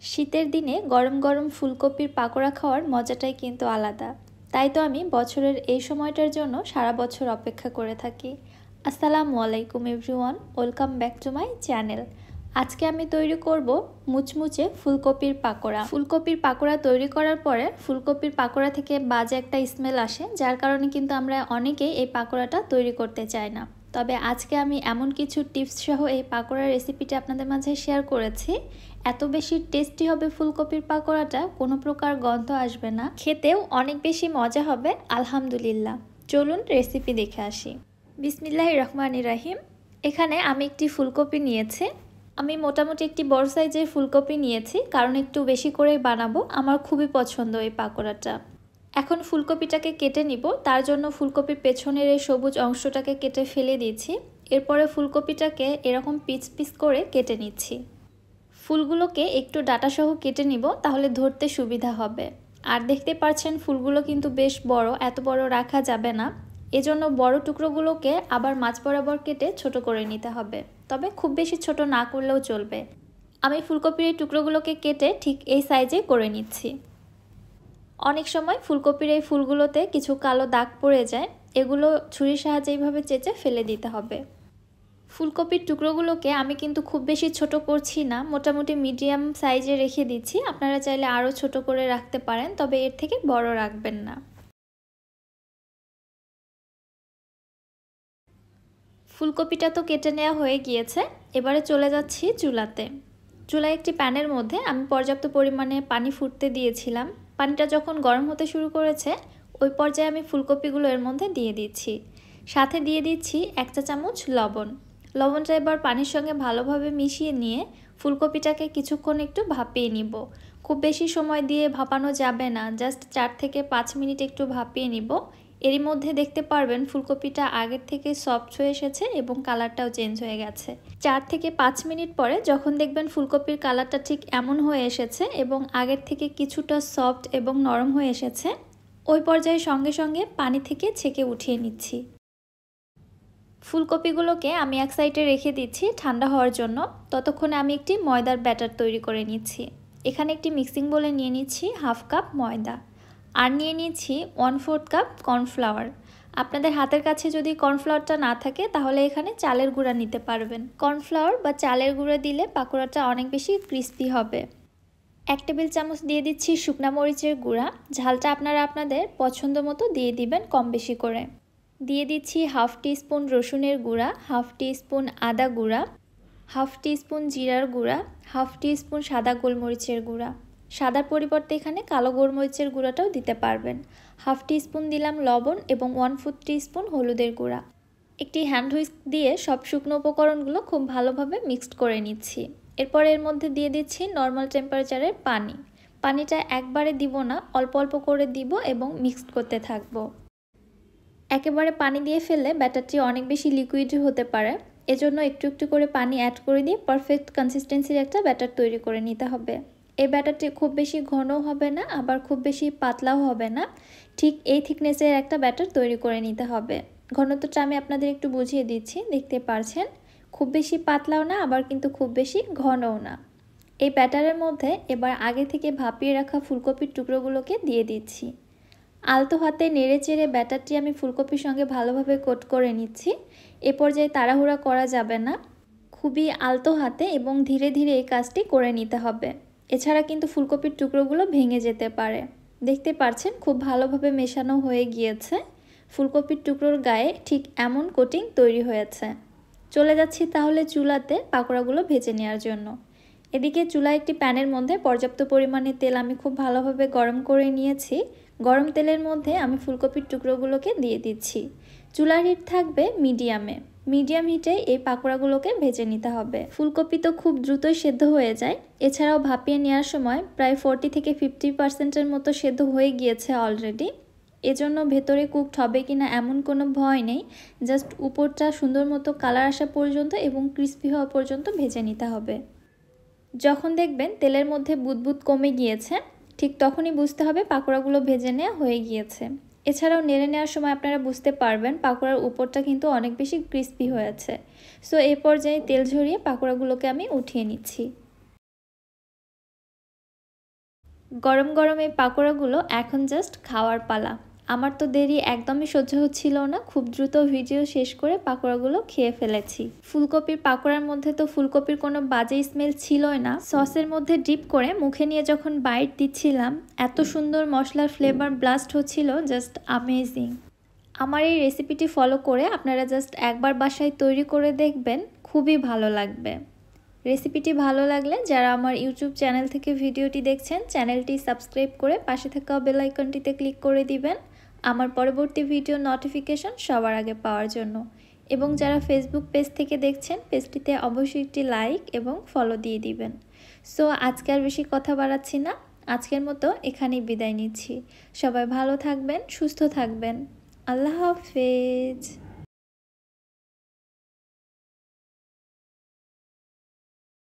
শীতের দিনে গরম গরম ফুলকপির পাকোড়া খাওয়ার মজাটাই কিন্তু আলাদা। তাই তো আমি বছরের এই সময়টার জন্য সারা বছর অপেক্ষা করে থাকি। আসসালামু আলাইকুম everyone, welcome back to my channel. আজকে আমি তৈরি করব মুচমুচে ফুলকপির পাকোড়া। ফুলকপির পাকোড়া তৈরি করার পরে ফুলকপির পাকোড়া থেকে বাজে একটা স্মেল আসে, যার কারণে কিন্তু আমরা অনেকেই এই পাকোড়াটা তৈরি করতে চাই না। তবে আজকে আমি এমন কিছু টিপস সহ এই পাকোড়ার রেসিপিটা আপনাদের মাঝে শেয়ার করেছি। এত বেশি টেস্টি হবে ফুলকপির পাকোড়াটা, কোনো প্রকার গন্ধ আসবে না, খেতেও অনেক বেশি মজা হবে আলহামদুলিল্লাহ। চলুন রেসিপি দেখে আসি। বিসমিল্লাহির রহমানির রহিম। এখানে আমি একটি ফুলকপি নিয়েছি। আমি মোটামুটি একটি বড় সাইজের ফুলকপি নিয়েছি, কারণ একটু বেশি করেই বানাবো। আমার খুবই পছন্দ এই পাকোড়াটা। এখন ফুলকপিটাকে কেটে নিব। তার জন্য ফুলকপির পেছনের এই সবুজ অংশটাকে কেটে ফেলে দিয়েছি। এরপরে ফুলকপিটাকে এরকম পিস পিস করে কেটে নিচ্ছি। ফুলগুলোকে একটু ডাঁটাসহ কেটে নিব, তাহলে ধরতে সুবিধা হবে। আর দেখতে পাচ্ছেন ফুলগুলো কিন্তু বেশ বড়, এত বড় রাখা যাবে না। এজন্য বড় টুকরোগুলোকে আবার মাঝ বরাবর কেটে ছোট করে নিতে হবে, তবে খুব বেশি ছোট না করলেও চলবে। আমি ফুলকপির এই টুকরোগুলোকে কেটে ঠিক এই সাইজে করে নিচ্ছি। অনেক সময় ফুলকপির এই ফুলগুলোতে কিছু কালো দাগ পড়ে যায়, এগুলো ছুরির সাহায্যে এইভাবে চেঁচে ফেলে দিতে হবে। ফুলকপির টুকরোগুলোকে আমি কিন্তু খুব বেশি ছোট করছি না, মোটামুটি মিডিয়াম সাইজে রেখে দিচ্ছি। আপনারা চাইলে আরও ছোট করে রাখতে পারেন, তবে এর থেকে বড় রাখবেন না। ফুলকপিটা তো কেটে নেওয়া হয়ে গিয়েছে। এবারে চলে যাচ্ছি চুলাতে। চুলায় একটি প্যানের মধ্যে আমি পর্যাপ্ত পরিমাণে পানি ফুটতে দিয়েছিলাম। পানিটা যখন গরম হতে শুরু করেছে, ওই পর্যায়ে আমি ফুলকপিগুলো এর মধ্যে দিয়ে দিচ্ছি। সাথে দিয়ে দিচ্ছি 1 চা চামচ লবণ। লবণটা এবার পানির সঙ্গে ভালোভাবে মিশিয়ে নিয়ে ফুলকপিটাকে কিছুক্ষণ একটু ভাপিয়ে নিব। খুব বেশি সময় দিয়ে ভাপানো যাবে না, জাস্ট 4 থেকে 5 মিনিট একটু ভাপিয়ে নিব। এরই মধ্যে দেখতে পারবেন ফুলকপিটা আগের থেকে সফট হয়ে এসেছে এবং কালারটাও চেঞ্জ হয়ে গেছে। 4 থেকে 5 মিনিট পরে যখন দেখবেন ফুলকপির কালারটা ঠিক এমন হয়ে এসেছে এবং আগের থেকে কিছুটা সফট এবং নরম হয়ে এসেছে, ওই পর্যায়ে সঙ্গে সঙ্গে পানি থেকে ছেঁকে উঠিয়ে নিচ্ছি। ফুলকপিগুলোকে আমি এক সাইডে রেখে দিচ্ছি ঠান্ডা হওয়ার জন্য। ততক্ষণে আমি একটি ময়দার ব্যাটার তৈরি করে নিচ্ছি। এখানে একটি মিক্সিং বোলে নিয়ে নিচ্ছি 1/2 কাপ ময়দা, আর নিয়ে নিচ্ছি 1/4 কাপ কর্নফ্লাওয়ার। আপনাদের হাতের কাছে যদি কর্নফ্লাওয়ারটা না থাকে, তাহলে এখানে চালের গুঁড়া নিতে পারবেন। কর্নফ্লাওয়ার বা চালের গুঁড়া দিলে পাকোড়াটা অনেক বেশি ক্রিস্পি হবে। 1 টেবিল চামচ দিয়ে দিচ্ছি শুকনা মরিচের গুঁড়া। ঝালটা আপনারা আপনাদের পছন্দ মতো দিয়ে দিবেন, কম বেশি করে। দিয়ে দিচ্ছি 1/2 টিস্পুন রসুনের গুঁড়া, 1/2 টিস্পুন আদা গুঁড়া, 1/2 টিস্পুন জিরার গুঁড়া, 1/2 টিস্পুন সাদা গোলমরিচের গুঁড়া। সাদার পরিবর্তে এখানে কালো গোলমরিচের গুঁড়াটাও দিতে পারবেন। 1/2 টিস্পুন দিলাম লবণ এবং 1/4 টিস্পুন হলুদের গুঁড়া। একটি হ্যান্ড হুইস্ক দিয়ে সব শুকনো উপকরণগুলো খুব ভালোভাবে মিক্সড করে নিচ্ছি। এরপর এর মধ্যে দিয়ে দিচ্ছি নর্মাল টেম্পারেচারের পানি। পানিটা একবারে দিব না, অল্প অল্প করে দিব এবং মিক্সড করতে থাকবো। একেবারে পানি দিয়ে ফেললে ব্যাটারটি অনেক বেশি লিকুইড হতে পারে, এজন্য একটু একটু করে পানি অ্যাড করে দিয়ে পারফেক্ট কনসিস্টেন্সির একটা ব্যাটার তৈরি করে নিতে হবে। এই ব্যাটারটি খুব বেশি ঘনও হবে না, আবার খুব বেশি পাতলাও হবে না, ঠিক এই থিকনেসের একটা ব্যাটার তৈরি করে নিতে হবে। ঘনত্বটা আমি আপনাদের একটু বুঝিয়ে দিচ্ছি, দেখতে পারছেন। খুব বেশি পাতলাও না, আবার কিন্তু খুব বেশি ঘনও না। এই ব্যাটারের মধ্যে এবার আগে থেকে ভাপিয়ে রাখা ফুলকপির টুকরোগুলোকে দিয়ে দিচ্ছি। আলতো হাতে নেড়ে চেড়ে ব্যাটারটি আমি ফুলকপির সঙ্গে ভালোভাবে কোট করে নিচ্ছি। এ পর্যায়ে তাড়াহুড়া করা যাবে না, খুবই আলতো হাতে এবং ধীরে ধীরে এই কাজটি করে নিতে হবে। এছাড়া কিন্তু ফুলকপির টুকরোগুলো ভেঙে যেতে পারে। দেখতে পাচ্ছেন খুব ভালোভাবে মেশানো হয়ে গিয়েছে। ফুলকপির টুকরোর গায়ে ঠিক এমন কোটিং তৈরি হয়েছে। চলে যাচ্ছি তাহলে চুলাতে পাকোড়াগুলো ভেজে নেওয়ার জন্য। এদিকে চুলায় একটি প্যানের মধ্যে পর্যাপ্ত পরিমাণে তেল আমি খুব ভালোভাবে গরম করে নিয়েছি। গরম তেলের মধ্যে আমি ফুলকপির টুকরোগুলোকে দিয়ে দিচ্ছি। চুলার হিট থাকবে মিডিয়ামে। মিডিয়াম হিটে এই পাকোড়াগুলোকে ভেজে নিতে হবে। ফুলকপি তো খুব দ্রুতই সেদ্ধ হয়ে যায়। এছাড়াও ভাপিয়ে নেওয়ার সময় প্রায় 40 থেকে 50% মতো সেদ্ধ হয়ে গিয়েছে অলরেডি। এজন্য ভেতরে কুকড হবে কিনা এমন কোনো ভয় নেই, জাস্ট উপরটা সুন্দর মতো কালার আসা পর্যন্ত এবং ক্রিস্পি হওয়া পর্যন্ত ভেজে নিতে হবে। যখন দেখবেন তেলের মধ্যে বুদবুদ কমে গিয়েছে, ঠিক তখনই বুঝতে হবে পাকোড়াগুলো ভেজে নেওয়া হয়ে গিয়েছে। এছাড়াও নেড়ে নেওয়ার সময় আপনারা বুঝতে পারবেন পাকোড়ার উপরটা কিন্তু অনেক বেশি ক্রিস্পি হয়েছে। সো এই পর্যায়ে তেল ঝরিয়ে পাকোড়াগুলোকে আমি উঠিয়ে নিচ্ছি। গরম গরম এই পাকোড়াগুলো এখন জাস্ট খাওয়ার পালা। আমার তো দেরি একদমই সহ্য হচ্ছিল না, খুব দ্রুত ভিডিও শেষ করে পাকোড়াগুলো খেয়ে ফেলেছি। ফুলকপির পাকোড়ার মধ্যে তো ফুলকপির কোনো বাজে স্মেল ছিলই না। সসের মধ্যে ডিপ করে মুখে নিয়ে যখন বাইট দিচ্ছিলাম, এত সুন্দর মশলার ফ্লেভার ব্লাস্ট হচ্ছিল, জাস্ট আমেজিং। আমার এই রেসিপিটি ফলো করে আপনারা জাস্ট একবার বাসায় তৈরি করে দেখবেন, খুবই ভালো লাগবে। রেসিপিটি ভালো লাগলে যারা আমার ইউটিউব চ্যানেল থেকে ভিডিওটি দেখছেন, চ্যানেলটি সাবস্ক্রাইব করে পাশে থাকা বেল আইকনটিতে ক্লিক করে দিবেন আমার পরবর্তী ভিডিও নোটিফিকেশন সবার আগে পাওয়ার জন্য। এবং যারা ফেসবুক পেজ থেকে দেখছেন, পেজটিতে অবশ্যই একটি লাইক এবং ফলো দিয়ে দিবেন। সো আজকে আর বেশি কথা বাড়াচ্ছি না, আজকের মতো এখানেই বিদায় নিচ্ছি। সবাই ভালো থাকবেন, সুস্থ থাকবেন। আল্লাহ হাফেজ।